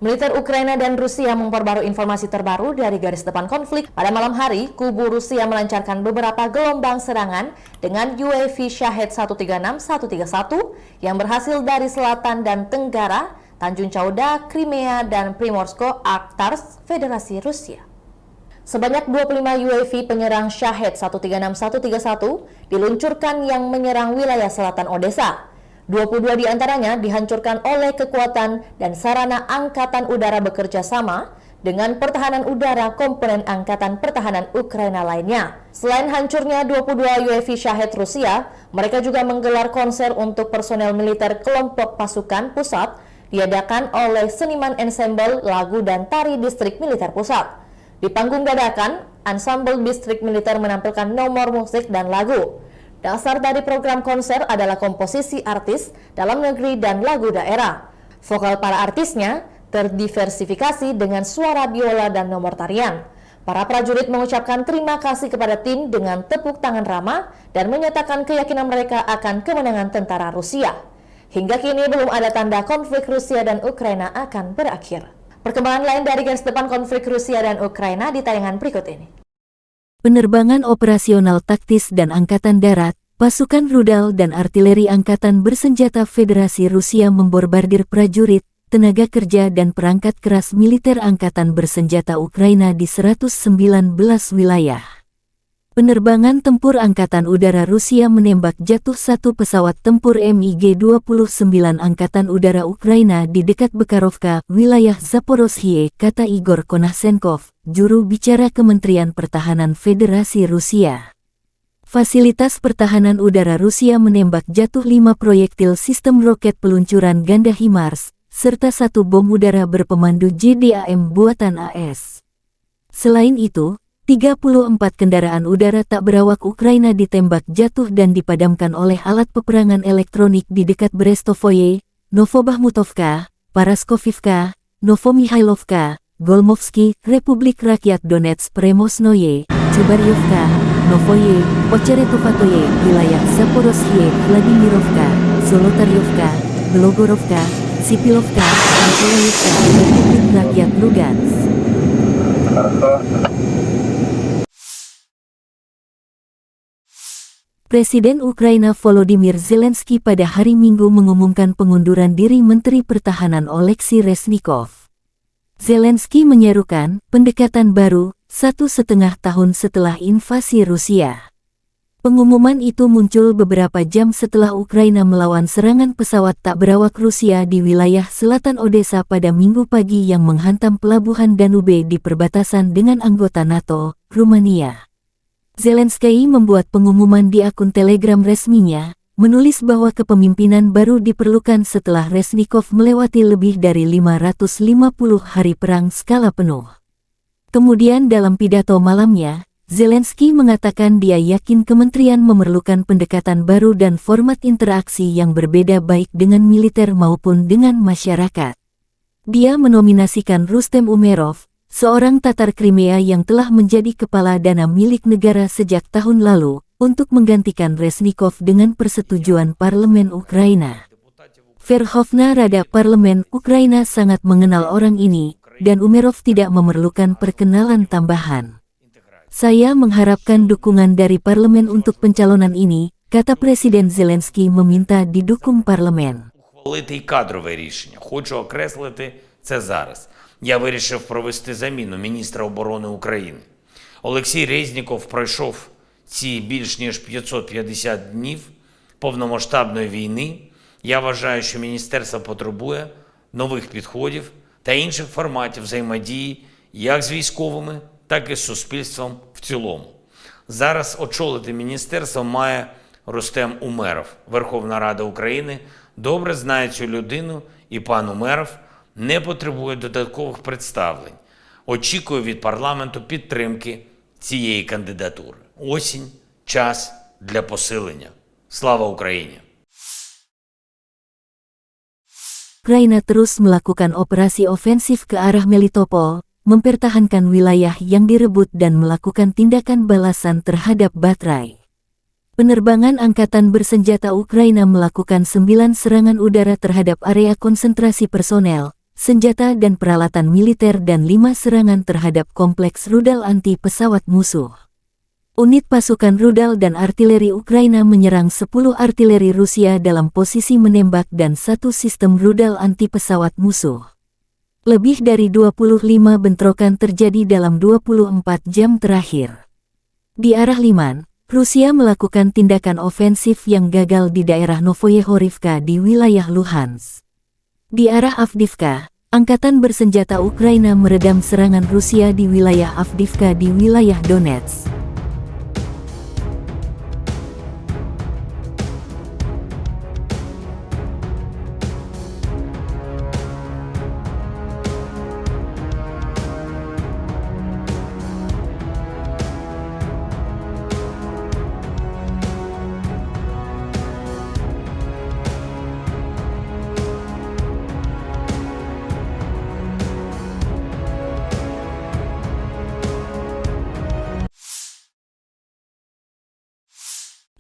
Militer Ukraina dan Rusia memperbarui informasi terbaru dari garis depan konflik. Pada malam hari, kubu Rusia melancarkan beberapa gelombang serangan dengan UAV Shahed 136-131 yang berhasil dari selatan dan tenggara, Tanjung Chauda, Crimea, dan Primorsko-Akhtars, Federasi Rusia. Sebanyak 25 UAV penyerang Shahed 136-131 diluncurkan yang menyerang wilayah selatan Odessa. 22 diantaranya dihancurkan oleh kekuatan dan sarana angkatan udara bekerja sama dengan pertahanan udara komponen angkatan pertahanan Ukraina lainnya. Selain hancurnya 22 UAV Shahed Rusia, mereka juga menggelar konser untuk personel militer kelompok pasukan pusat diadakan oleh seniman ensemble lagu dan tari distrik militer pusat. Di panggung dadakan, ensemble distrik militer menampilkan nomor musik dan lagu. Dasar dari program konser adalah komposisi artis dalam negeri dan lagu daerah. Vokal para artisnya terdiversifikasi dengan suara biola dan nomor tarian. Para prajurit mengucapkan terima kasih kepada tim dengan tepuk tangan ramah dan menyatakan keyakinan mereka akan kemenangan tentara Rusia. Hingga kini belum ada tanda konflik Rusia dan Ukraina akan berakhir. Perkembangan lain dari garis depan konflik Rusia dan Ukraina di tayangan berikut ini. Penerbangan operasional taktis dan angkatan darat, pasukan rudal dan artileri angkatan bersenjata Federasi Rusia memborbardir prajurit, tenaga kerja dan perangkat keras militer angkatan bersenjata Ukraina di 119 wilayah. Penerbangan tempur angkatan udara Rusia menembak jatuh satu pesawat tempur MiG-29 angkatan udara Ukraina di dekat Bekarovka, wilayah Zaporozhye, kata Igor Konashenkov, juru bicara Kementerian Pertahanan Federasi Rusia. Fasilitas pertahanan udara Rusia menembak jatuh 5 proyektil sistem roket peluncuran ganda HIMARS, serta 1 bom udara berpemandu JDAM buatan AS. Selain itu, 34 kendaraan udara tak berawak Ukraina ditembak jatuh dan dipadamkan oleh alat peperangan elektronik di dekat Brestovoye, Novobahmutovka, Paraskovivka, Novomihailovka, Golmovsky, Republik Rakyat Donetsk, Premosnoye, Chubaryovka, Novoye, Ocheretuvatoye, wilayah Zaporozhye, Vladimirovka, Zolotaryovka, Belogorovka, Sipilovka, Nikolaevka, Republik Rakyat Lugansk. Presiden Ukraina Volodymyr Zelensky pada hari Minggu mengumumkan pengunduran diri Menteri Pertahanan Oleksiy Reznikov. Zelensky menyerukan pendekatan baru 1,5 tahun setelah invasi Rusia. Pengumuman itu muncul beberapa jam setelah Ukraina melawan serangan pesawat tak berawak Rusia di wilayah selatan Odessa pada Minggu pagi yang menghantam pelabuhan Danube di perbatasan dengan anggota NATO, Rumania. Zelensky membuat pengumuman di akun Telegram resminya, menulis bahwa kepemimpinan baru diperlukan setelah Reznikov melewati lebih dari 550 hari perang skala penuh. Kemudian dalam pidato malamnya, Zelensky mengatakan dia yakin kementerian memerlukan pendekatan baru dan format interaksi yang berbeda baik dengan militer maupun dengan masyarakat. Dia menominasikan Rustem Umerov, seorang Tatar Crimea yang telah menjadi kepala dana milik negara sejak tahun lalu, untuk menggantikan Reznikov dengan persetujuan parlemen Ukraina. Verkhovna Rada Parlemen Ukraina sangat mengenal orang ini, dan Umerov tidak memerlukan perkenalan tambahan. Saya mengharapkan dukungan dari parlemen untuk pencalonan ini, kata Presiden Zelensky meminta didukung parlemen. Я вирішив провести заміну міністра оборони України. Олексій Резніков пройшов ці більш ніж 550 днів повномасштабної війни. Я вважаю, що міністерство потребує нових підходів та інших форматів взаємодії як з військовими, так і з суспільством в цілому. Зараз очолити міністерство має Рустем Умеров. Верховна Рада України добре знає цю людину, і пан Умеров не потребує додаткових представлень. Очікую від парламенту підтримки цієї кандидатури. Осінь – час для посилення. Слава Україні! Ukraina terus melakukan operasi ofensif ke arah Melitopol, mempertahankan wilayah yang direbut dan melakukan tindakan balasan terhadap baterai. Penerbangan angkatan bersenjata Ukraina melakukan 9 serangan udara terhadap area konsentrasi personel, senjata dan peralatan militer dan 5 serangan terhadap kompleks rudal anti pesawat musuh. Unit pasukan rudal dan artileri Ukraina menyerang 10 artileri Rusia dalam posisi menembak dan 1 sistem rudal anti pesawat musuh. Lebih dari 25 bentrokan terjadi dalam 24 jam terakhir. Di arah Liman, Rusia melakukan tindakan ofensif yang gagal di daerah Novoye-Horivka di wilayah Luhansk. Di arah Avdiivka, angkatan bersenjata Ukraina meredam serangan Rusia di wilayah Avdiivka di wilayah Donetsk.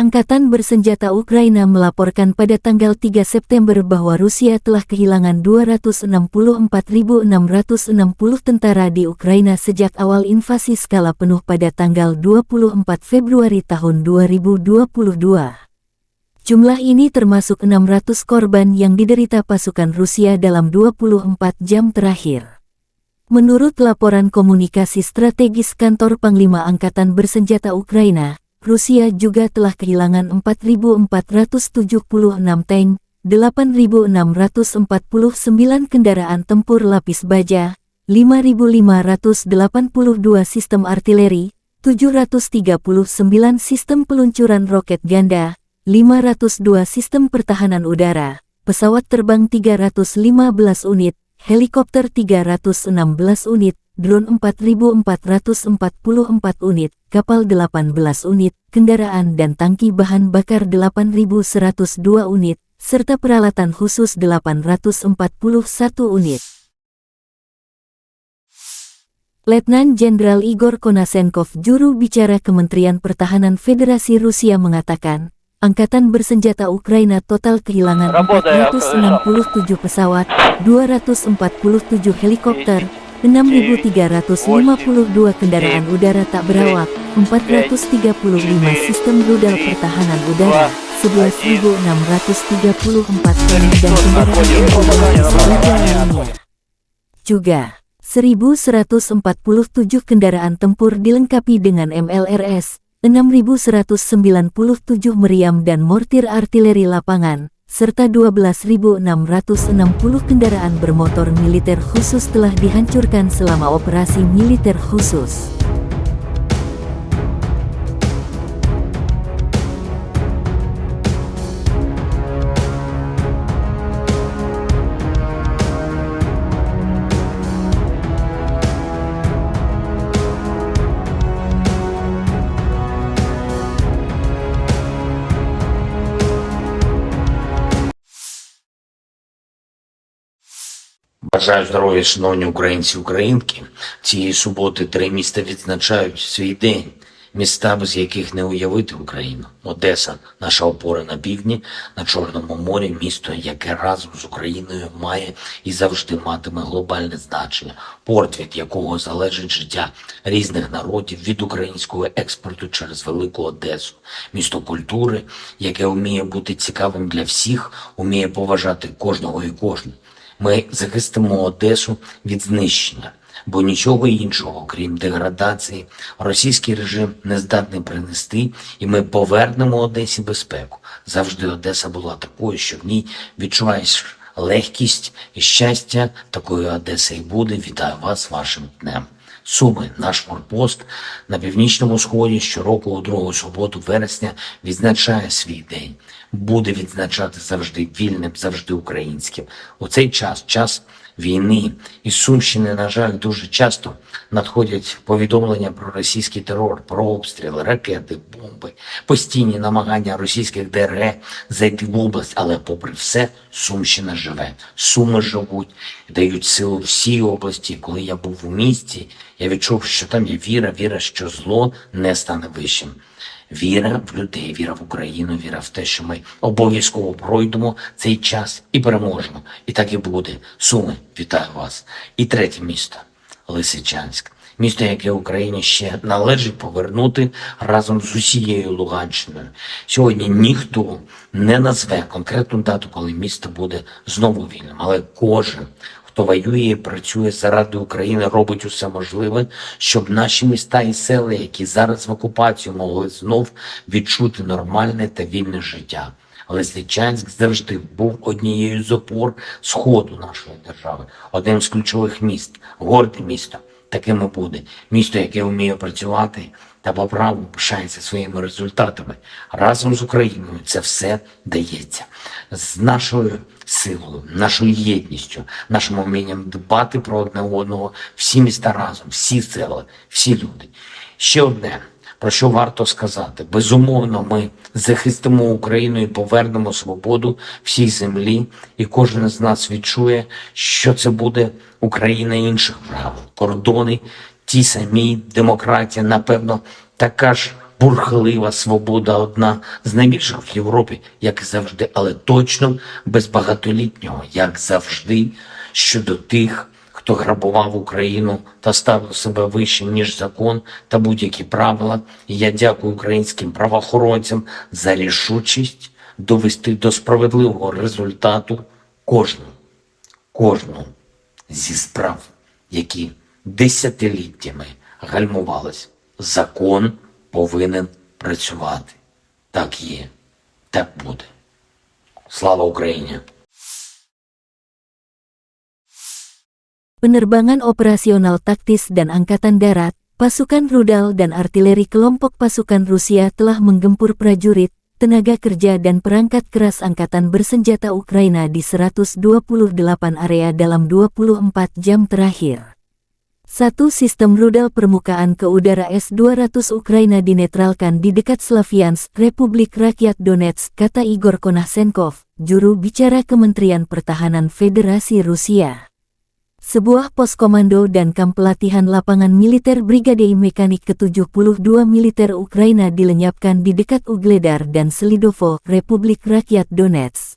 Angkatan bersenjata Ukraina melaporkan pada tanggal 3 September bahwa Rusia telah kehilangan 264.660 tentara di Ukraina sejak awal invasi skala penuh pada tanggal 24 Februari tahun 2022. Jumlah ini termasuk 600 korban yang diderita pasukan Rusia dalam 24 jam terakhir. Menurut laporan komunikasi strategis kantor Panglima Angkatan Bersenjata Ukraina, Rusia juga telah kehilangan 4.476 tank, 8.649 kendaraan tempur lapis baja, 5.582 sistem artileri, 739 sistem peluncuran roket ganda, 502 sistem pertahanan udara, pesawat terbang 315 unit, helikopter 316 unit, drone 4.444 unit, kapal 18 unit, kendaraan dan tangki bahan bakar 8.102 unit, serta peralatan khusus 841 unit. Letnan Jenderal Igor Konasenkov, juru bicara Kementerian Pertahanan Federasi Rusia mengatakan, Angkatan bersenjata Ukraina total kehilangan 467 pesawat, 247 helikopter, 6.352 kendaraan udara tak berawak, 435 sistem rudal pertahanan udara, 11.634 tank dan kendaraan udara lainnya. Juga, 1.147 kendaraan tempur dilengkapi dengan MLRS, 6.197 meriam dan mortir artileri lapangan, serta 12.660 kendaraan bermotor militer khusus telah dihancurkan selama operasi militer khusus. Бажаю здоров'я, шановні українці і українки. Цієї суботи 3 міста відзначають свій день. Міста, без яких не уявити Україну. Одеса – наша опора на півдні, на Чорному морі, місто, яке разом з Україною має і завжди матиме глобальне значення. Порт, від якого залежить життя різних народів, від українського експорту через Велику Одесу. Місто культури, яке вміє бути цікавим для всіх, вміє поважати кожного і кожну. Ми захистимо Одесу від знищення, бо нічого іншого, крім деградації, російський режим не здатний принести, і ми повернемо Одесі безпеку. Завжди Одеса була такою, що в ній відчуваєш легкість і щастя. Такою Одеса і буде. Вітаю вас вашим днем. Суми, наш форпост на північному сході щороку у другу суботу вересня відзначає свій день. Буде відзначати завжди вільним, завжди українським. У цей час війни із Сумщини, на жаль, дуже часто надходять повідомлення про російський терор, про обстріли, ракети, бомби, постійні намагання російських ДРГ зайти в область, але попри все Сумщина живе. Суми живуть, дають силу всій області. Коли я був у місті, я відчув, що там є віра, що зло не стане вищим. Віра в людей, віра в Україну, віра в те, що ми обов'язково пройдемо цей час і переможемо. І так і буде. Суми, вітаю вас. І третє місто – Лисичанськ. Місто, яке Україні ще належить повернути разом з усією Луганщиною. Сьогодні ніхто не назве конкретну дату, коли місто буде знову вільним. Але кожен, хто воює і працює заради України, робить усе можливе, щоб наші міста і села, які зараз в окупації, могли знов відчути нормальне та вільне життя. Лисичанськ завжди був однією з опор сходу нашої держави, одним з ключових міст, горде місто. Таким і буде. Місто, яке вміє працювати та по праву пишається своїми результатами. Разом з Україною це все дається. З нашою силою, нашою єдністю, нашим вмінням дбати про одне одного, всі міста разом, всі села, всі люди. Ще одне, про що варто сказати. Безумовно, ми захистимо Україну і повернемо свободу всій землі, і кожен з нас відчує, що це буде Україна інших правил, кордони ті самі, демократія, напевно, така ж бурхлива свобода, одна з найбільших в Європі, як і завжди, але точно без багатолітнього, як завжди, щодо тих, хто грабував Україну та ставив себе вище, ніж закон та будь-які правила. І я дякую українським правоохоронцям за рішучість довести до справедливого результату кожну зі справ, які десятиліттями гальмувались. Закон повинен працювати. Так є, так буде. Слава Україні! Penerbangan operasional taktis dan angkatan darat, pasukan rudal dan artileri kelompok pasukan Rusia telah menggempur prajurit, tenaga kerja dan perangkat keras angkatan bersenjata Ukraina di 128 area dalam 24 jam terakhir. Satu sistem rudal permukaan ke udara S-200 Ukraina dinetralkan di dekat Slaviansk, Republik Rakyat Donetsk, kata Igor Konashenkov, juru bicara Kementerian Pertahanan Federasi Rusia. Sebuah pos komando dan kamp pelatihan lapangan militer Brigade Mekanik ke-72 militer Ukraina dilenyapkan di dekat Ugledar dan Selidovo, Republik Rakyat Donetsk.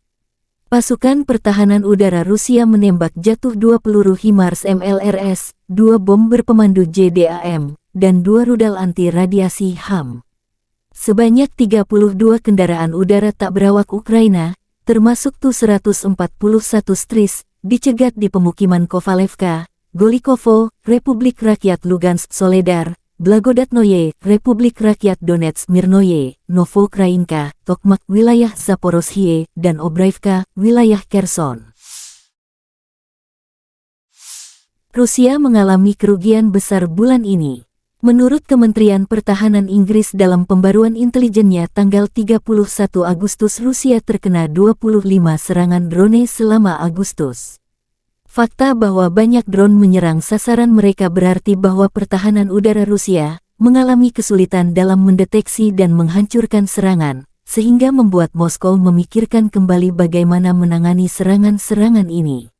Pasukan pertahanan udara Rusia menembak jatuh 2 peluru HIMARS MLRS, 2 bom berpemandu JDAM, dan 2 rudal anti-radiasi HAM. Sebanyak 32 kendaraan udara tak berawak Ukraina, termasuk Tu-141 Stris, dicegat di pemukiman Kovalevka, Golikovo, Republik Rakyat Lugansk Soledar, Blagodatnoye, Republik Rakyat Donetsk Mirnoye, Novokrainka, Tokmak wilayah Zaporozhye, dan Obraivka, wilayah Kherson. Rusia mengalami kerugian besar bulan ini. Menurut Kementerian Pertahanan Inggris dalam pembaruan intelijennya tanggal 31 Agustus, Rusia terkena 25 serangan drone selama Agustus. Fakta bahwa banyak drone menyerang sasaran mereka berarti bahwa pertahanan udara Rusia mengalami kesulitan dalam mendeteksi dan menghancurkan serangan, sehingga membuat Moskow memikirkan kembali bagaimana menangani serangan-serangan ini.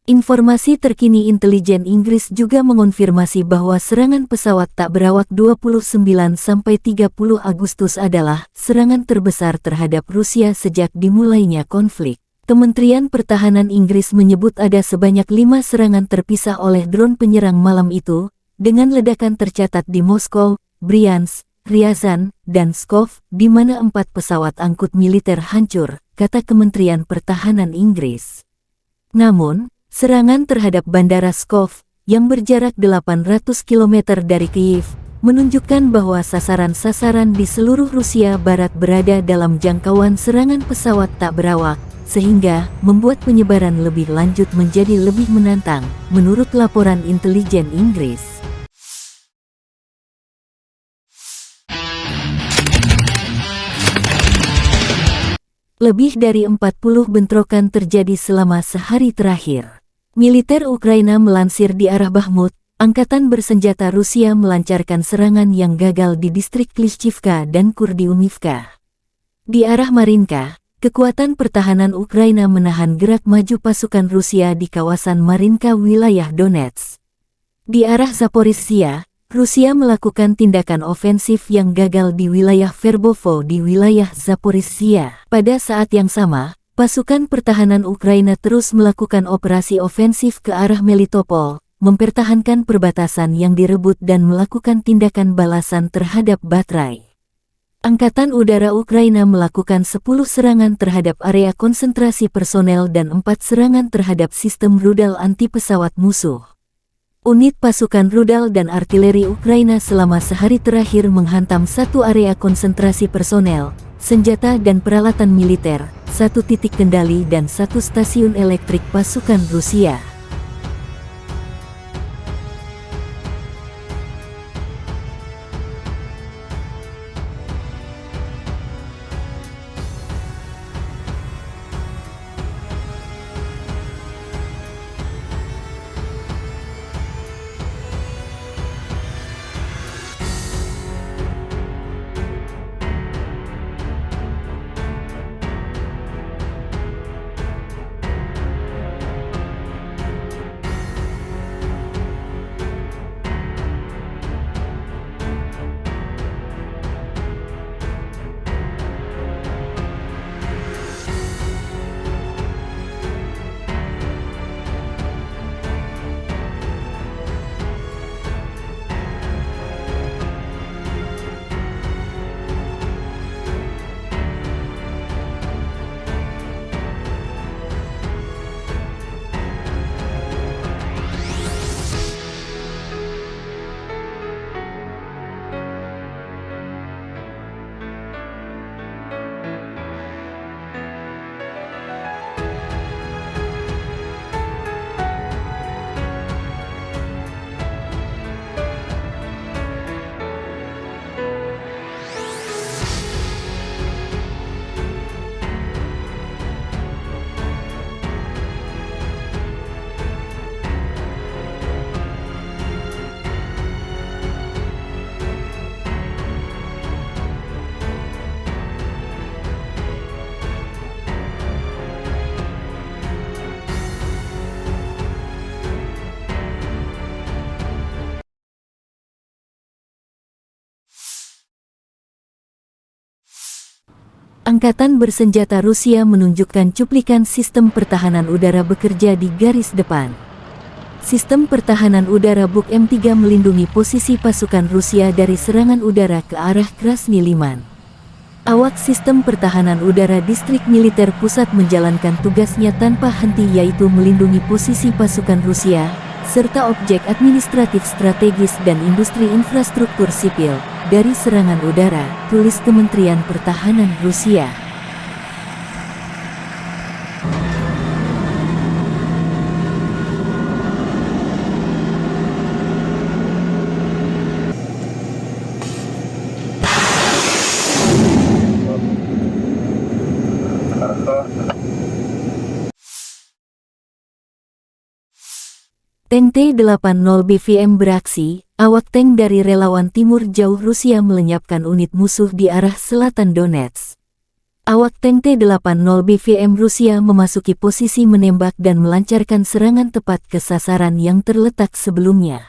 Informasi terkini intelijen Inggris juga mengonfirmasi bahwa serangan pesawat tak berawak 29–30 Agustus adalah serangan terbesar terhadap Rusia sejak dimulainya konflik. Kementerian Pertahanan Inggris menyebut ada sebanyak 5 serangan terpisah oleh drone penyerang malam itu, dengan ledakan tercatat di Moskow, Bryansk, Ryazan, dan Pskov, di mana 4 pesawat angkut militer hancur, kata Kementerian Pertahanan Inggris. Namun, serangan terhadap Bandara Pskov, yang berjarak 800 km dari Kyiv, menunjukkan bahwa sasaran-sasaran di seluruh Rusia Barat berada dalam jangkauan serangan pesawat tak berawak, sehingga membuat penyebaran lebih lanjut menjadi lebih menantang, menurut laporan intelijen Inggris. Lebih dari 40 bentrokan terjadi selama sehari terakhir. Militer Ukraina melansir di arah Bakhmut, angkatan bersenjata Rusia melancarkan serangan yang gagal di distrik Klishchivka dan Kurdiumivka. Di arah Marinka, kekuatan pertahanan Ukraina menahan gerak maju pasukan Rusia di kawasan Marinka wilayah Donetsk. Di arah Zaporizhia, Rusia melakukan tindakan ofensif yang gagal di wilayah Verbovo di wilayah Zaporizhia. Pada saat yang sama, pasukan pertahanan Ukraina terus melakukan operasi ofensif ke arah Melitopol, mempertahankan perbatasan yang direbut dan melakukan tindakan balasan terhadap baterai. Angkatan Udara Ukraina melakukan 10 serangan terhadap area konsentrasi personel dan 4 serangan terhadap sistem rudal anti-pesawat musuh. Unit pasukan rudal dan artileri Ukraina selama sehari terakhir menghantam 1 area konsentrasi personel, senjata dan peralatan militer, 1 titik kendali dan 1 stasiun elektrik pasukan Rusia. Angkatan bersenjata Rusia menunjukkan cuplikan sistem pertahanan udara bekerja di garis depan. Sistem pertahanan udara Buk M3 melindungi posisi pasukan Rusia dari serangan udara ke arah Krasny Liman. Awak sistem pertahanan udara distrik militer pusat menjalankan tugasnya tanpa henti, yaitu melindungi posisi pasukan Rusia, serta objek administratif strategis dan industri infrastruktur sipil dari serangan udara, tulis Kementerian Pertahanan Rusia. Tank T-80 BVM beraksi. Awak tank dari relawan timur jauh Rusia melenyapkan unit musuh di arah selatan Donetsk. Awak tank T-80 BVM Rusia memasuki posisi menembak dan melancarkan serangan tepat ke sasaran yang terletak sebelumnya.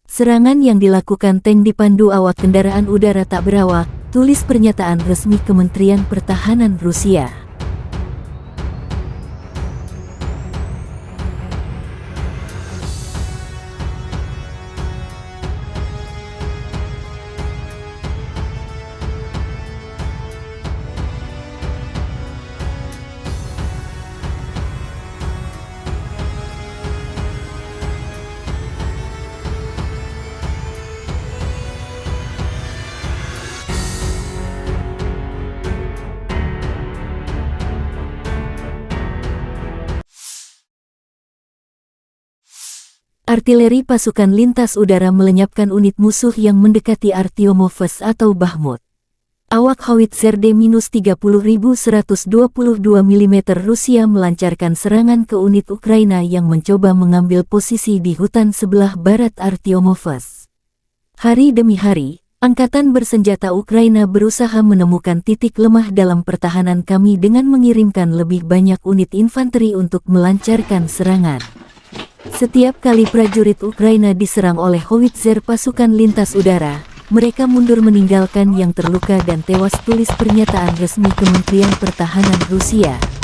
Serangan yang dilakukan tank dipandu awak kendaraan udara tak berawak, tulis pernyataan resmi Kementerian Pertahanan Rusia. Artileri pasukan lintas udara melenyapkan unit musuh yang mendekati Artyomovsk atau Bakhmut. Awak howitzer D-30.122 mm Rusia melancarkan serangan ke unit Ukraina yang mencoba mengambil posisi di hutan sebelah barat Artyomovsk. Hari demi hari, angkatan bersenjata Ukraina berusaha menemukan titik lemah dalam pertahanan kami dengan mengirimkan lebih banyak unit infanteri untuk melancarkan serangan. Setiap kali prajurit Ukraina diserang oleh howitzer pasukan lintas udara, mereka mundur meninggalkan yang terluka dan tewas, tulis pernyataan resmi Kementerian Pertahanan Rusia.